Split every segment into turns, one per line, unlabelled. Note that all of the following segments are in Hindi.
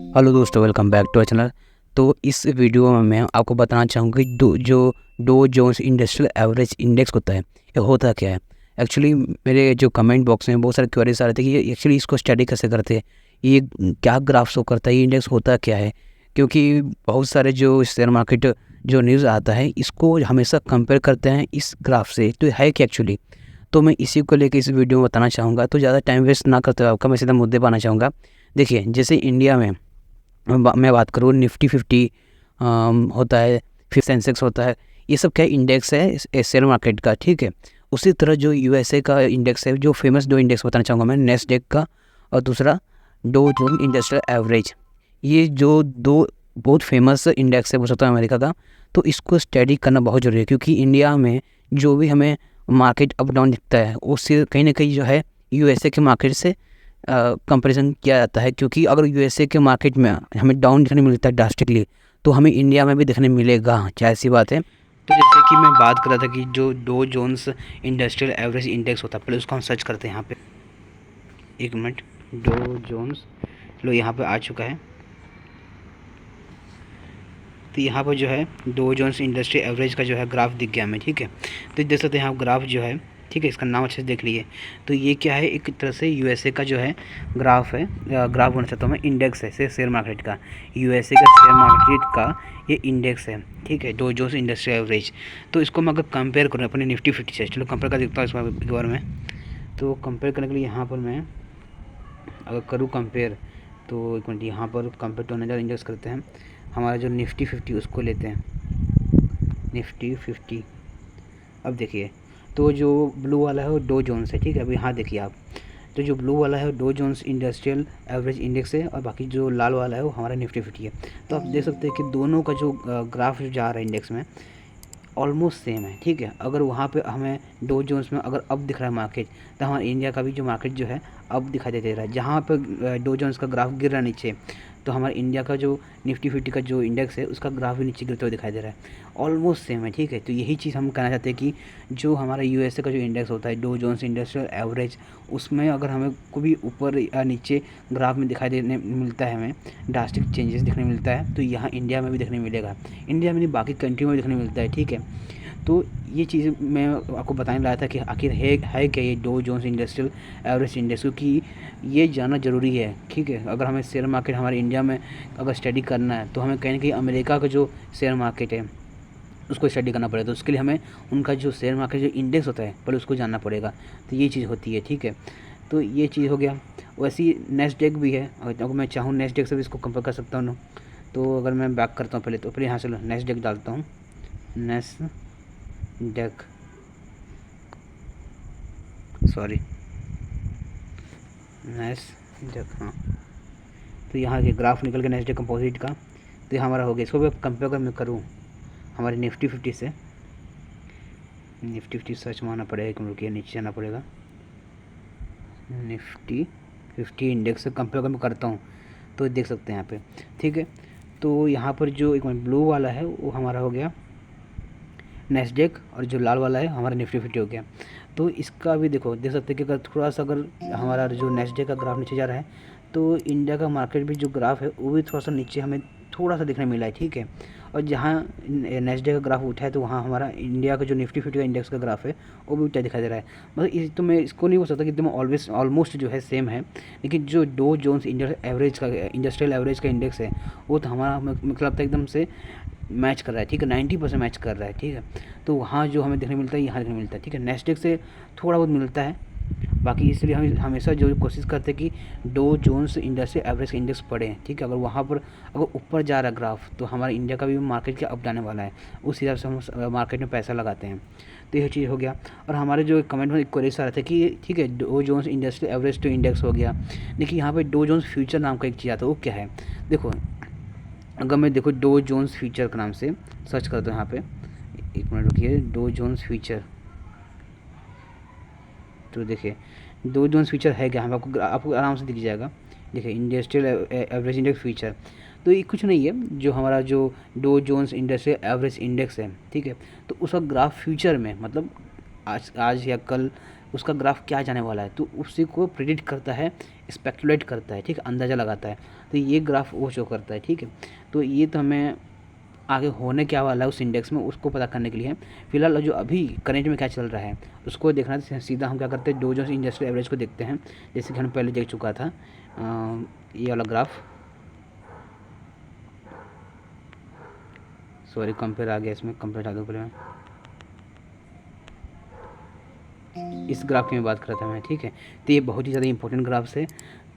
हेलो दोस्तों, welcome back to our channel. तो इस वीडियो में मैं आपको बताना चाहूँगा कि Dow Jones industrial average index होता है, ये होता क्या है। एक्चुअली मेरे जो कमेंट बॉक्स में बहुत सारे क्वेरीज आ रहे थे कि ये एक्चुअली इसको स्टडी कैसे करते हैं, ये क्या ग्राफ शो करता है, ये इंडेक्स होता क्या है। क्योंकि बहुत सारे जो शेयर मार्केट जो न्यूज़ आता है इसको हमेशा कंपेयर करते हैं इस ग्राफ से, तो है क्या एक्चुअली। तो मैं इसी को लेकर इस वीडियो में बताना चाहूँगा। तो ज़्यादा टाइम वेस्ट ना करते हुए आपका मैं सीधा मुद्दे पर आना चाहूँगा। देखिए, जैसे इंडिया में मैं बात करूँ निफ्टी 50 होता है, फिर सेंसेक्स होता है, ये सब क्या इंडेक्स है शेयर मार्केट का, ठीक है। उसी तरह जो यूएसए का इंडेक्स है, जो फेमस दो इंडेक्स बताना चाहूँगा मैं, नेस्डेक का और दूसरा डो जोन इंडस्ट्रियल एवरेज। ये जो दो बहुत फेमस इंडेक्स है, वो सकता है अमेरिका का। तो इसको स्टडी करना बहुत ज़रूरी है, क्योंकि इंडिया में जो भी हमें मार्केट अप डाउन दिखता है उससे कहीं ना कहीं जो है यूएसए के मार्केट से कंपैरिजन किया जाता है। क्योंकि अगर यूएसए के मार्केट में हमें डाउन देखने मिलता है ड्रास्टिकली, तो हमें इंडिया में भी देखने मिलेगा, क्या ऐसी बात है। तो जैसे कि मैं बात कर रहा था कि जो Dow Jones industrial average index होता है, पहले उसको हम सर्च करते हैं यहाँ पे। एक मिनट, डो जोन्स, लो यहाँ पे आ चुका है। तो यहाँ पर जो है डो जोन्स इंडस्ट्री एवरेज का जो है ग्राफ दिख गया हमें, ठीक है। तो देख सकते हैं यहाँ ग्राफ जो है, ठीक है, इसका नाम अच्छे से देख लीजिए। तो ये क्या है, एक तरह से यूएसए का जो है ग्राफ है, ग्राफ बोलना चाहता हूँ मैं, इंडेक्स है शेयर मार्केट का, यूएसए का शेयर मार्केट का ये इंडेक्स है, ठीक है, डो जोन्स इंडस्ट्री एवरेज। तो इसको मैं अगर कंपेयर करूँ अपने निफ्टी 50 से, चलो कंपेयर कर देखता हूँ इसके बारे में। तो कंपेयर करने के लिए यहाँ पर मैं अगर करूँ कंपेयर, तो एक मिनट, यहाँ पर कंपेयर टू अनदर इंडेक्स करते हैं। हमारा जो निफ्टी 50 उसको लेते हैं, निफ्टी 50। अब देखिए, तो जो ब्लू वाला है वो डो जोन्स है, ठीक है। अभी यहाँ देखिए आप, तो जो ब्लू वाला है Dow Jones industrial average index है, और बाकी जो लाल वाला है वो हमारा निफ्टी 50 है। तो आप देख सकते हैं कि दोनों का जो ग्राफ जो जा रहा है इंडेक्स में ऑलमोस्ट सेम है, ठीक है। अगर वहाँ पे हमें डो जोन्स में अगर अब दिख रहा है मार्केट, तो हमारे इंडिया का भी जो मार्केट जो है अब दिखाई दे रहा है। जहाँ पे डो जोन्स का ग्राफ गिर रहा है नीचे, तो हमारे इंडिया का जो निफ्टी 50 का जो इंडेक्स है उसका ग्राफ भी नीचे गिरते हुए दिखाई दे रहा है, ऑलमोस्ट सेम है, ठीक है। तो यही चीज़ हम कहना चाहते हैं कि जो हमारा यूएसए का जो इंडेक्स होता है डो जोन्स इंडस्ट्रियल एवरेज, उसमें अगर हमें को भी ऊपर या नीचे ग्राफ में दिखाई देने मिलता है, हमें ड्रास्टिक चेंजेस देखने मिलता है, तो यहाँ इंडिया में भी देखने मिलेगा। इंडिया में नहीं, बाकी कंट्री में भी देखने मिलता है, ठीक है। तो ये चीज़ मैं आपको बताने लाया था कि आखिर है क्या ये Dow Jones industrial average index, क्योंकि ये जानना ज़रूरी है, ठीक है। अगर हमें शेयर मार्केट हमारे इंडिया में अगर स्टडी करना है, तो हमें कहीं ना कहीं अमेरिका का जो शेयर मार्केट है उसको स्टडी करना पड़ेगा। तो उसके लिए हमें उनका जो शेयर मार्केट जो इंडेक्स होता है पहले उसको जानना पड़ेगा। तो ये चीज़ होती है, ठीक है। तो ये चीज़ हो गया। वैसे ही नेस्डेक भी है, अगर मैं चाहूँ नेस्डेक से भी इसको कंपेयर कर सकता हूँ। तो अगर मैं बैक करता हूँ पहले, तो पहले यहाँ से नेस्डेक डालता हूँ, नेस्डेक, सॉरी, नेस्डेक, हाँ। तो यहाँ के ग्राफ निकल के नेस्डेक कंपोजिट का, तो ये हमारा हो गया। इसको भी कंपेयर अगर मैं करूँ हमारे निफ्टी 50 से, निफ्टी 50 सर्च मारना पड़ेगा, एक मिनट, नीचे जाना पड़ेगा। निफ्टी 50 इंडेक्स से कंपेयर अगर मैं करता हूँ तो देख सकते हैं यहाँ पे, ठीक है। तो यहाँ पर जो एक ब्लू वाला है वो हमारा हो गया नेस्डेक, और जो लाल वाला है हमारा निफ्टी 50 हो गया। तो इसका भी देखो, देख सकते हैं कि अगर थोड़ा सा अगर हमारा जो नेस्डेक का ग्राफ नीचे जा रहा है, तो इंडिया का मार्केट भी जो ग्राफ है वो भी थोड़ा सा नीचे हमें थोड़ा सा देखने मिला है, ठीक है। और जहाँ नेस्डेक का ग्राफ उठा है, तो वहाँ हमारा इंडिया का जो निफ्टी 50 का इंडेक्स का ग्राफ है वो भी उल्टा दिखाई दे रहा है। मतलब इस, तो मैं इसको नहीं बोल सकता कि एकदम ऑलवेज ऑलमोस्ट जो है सेम है, लेकिन जो डो जोन्स एवरेज का इंडस्ट्रियल एवरेज का इंडेक्स है वो तो हमारा मतलब लगता है एकदम से मैच कर रहा है, ठीक है, 90% मैच कर रहा है, ठीक है। तो वहाँ जो हमें देखने मिलता है यहाँ देखने मिलता है, ठीक है। नेस्डेक से थोड़ा बहुत मिलता है, बाकी इसलिए हम हमेशा जो कोशिश करते हैं कि डो जोन्स इंडस्ट्री एवरेज का इंडेक्स पढ़ें, ठीक है। अगर वहाँ पर अगर ऊपर जा रहा है ग्राफ, तो हमारा इंडिया का भी मार्केट क्या अप जाने वाला है, उस हिसाब से हम मार्केट में पैसा लगाते हैं। तो यह चीज़ हो गया। और हमारे जो कमेंट में क्वेरीज आ रहे थे कि ठीक है Dow Jones industry average to index हो गया, लेकिन यहाँ पर डो जोन्स फ्यूचर नाम का एक चीज़ आता है, वो क्या है। देखो, अगर मैं देखो डो जोन्स फ्यूचर के नाम से सर्च करता हूँ यहाँ पे, एक मिनट रुकिए, डो जोन्स फ्यूचर, तो देखिए डो जोन्स फ्यूचर है क्या, हम आपको आराम से दिख जाएगा। देखिए इंडस्ट्रियल एवरेज इंडेक्स फ्यूचर, तो ये कुछ नहीं है, जो हमारा जो Dow Jones industrial average index है, ठीक है। तो उसका ग्राफ फ्यूचर में मतलब आज या कल उसका ग्राफ क्या जाने वाला है, तो उसी को प्रिडिक्ट करता है, स्पेकुलेट करता है, ठीक है, अंदाज़ा लगाता है। तो ये ग्राफ वो शो करता है, ठीक है। तो ये तो हमें आगे होने क्या वाला है उस इंडेक्स में उसको पता करने के लिए है। फिलहाल जो अभी करंट में क्या चल रहा है उसको देखना है। सीधा हम क्या करते हैं, डो जोन्स इंडस्ट्रियल एवरेज को देखते हैं, जैसे कि हम पहले देख चुका था ये वाला ग्राफ। सॉरी, कंपेयर आ गया, इसमें कंपेयर आ दो पहले। इस ग्राफ की मैं बात कर रहा था मैं, ठीक है। तो ये बहुत ही ज़्यादा इंपॉर्टेंट ग्राफ्स है,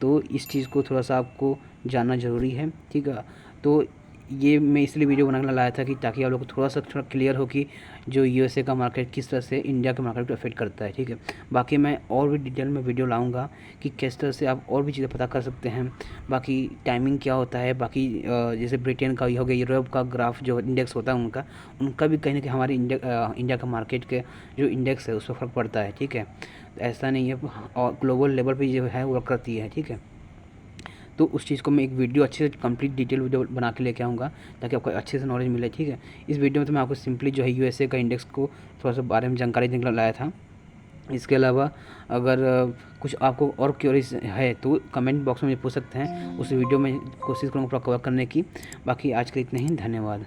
तो इस चीज़ को थोड़ा सा आपको जानना ज़रूरी है, ठीक है। तो ये मैं इसलिए वीडियो बनाने लाया था कि ताकि आप लोग को थोड़ा क्लियर हो कि जो यूएसए का मार्केट किस तरह से इंडिया के मार्केट को अफेक्ट करता है, ठीक है। बाकी मैं और भी डिटेल में वीडियो लाऊंगा कि किस तरह से आप और भी चीज़ें पता कर सकते हैं, बाकी टाइमिंग क्या होता है, बाकी जैसे ब्रिटेन का हो गया, यूरोप का ग्राफ जो इंडेक्स होता है उनका भी कहीं ना कहीं हमारे इंडिया का मार्केट के जो इंडेक्स है उस पर फ़र्क पड़ता है, ठीक है। तो ऐसा नहीं है, और ग्लोबल लेवल पे जो है वर्क करती है, ठीक है। तो उस चीज़ को मैं एक वीडियो अच्छे से कंप्लीट डिटेल वीडियो बना के लेके आऊँगा ताकि आपको अच्छे से नॉलेज मिले, ठीक है। इस वीडियो में तो मैं आपको सिंपली जो है यूएसए का इंडेक्स को थोड़ा सा बारे में जानकारी देने के लिए लाया था। इसके अलावा अगर कुछ आपको और क्यूरीज है तो कमेंट बॉक्स में मुझे पूछ सकते हैं, उस वीडियो में कोशिश करूँगा पूरा कवर करने की। बाकी आज के लिए इतना ही, धन्यवाद।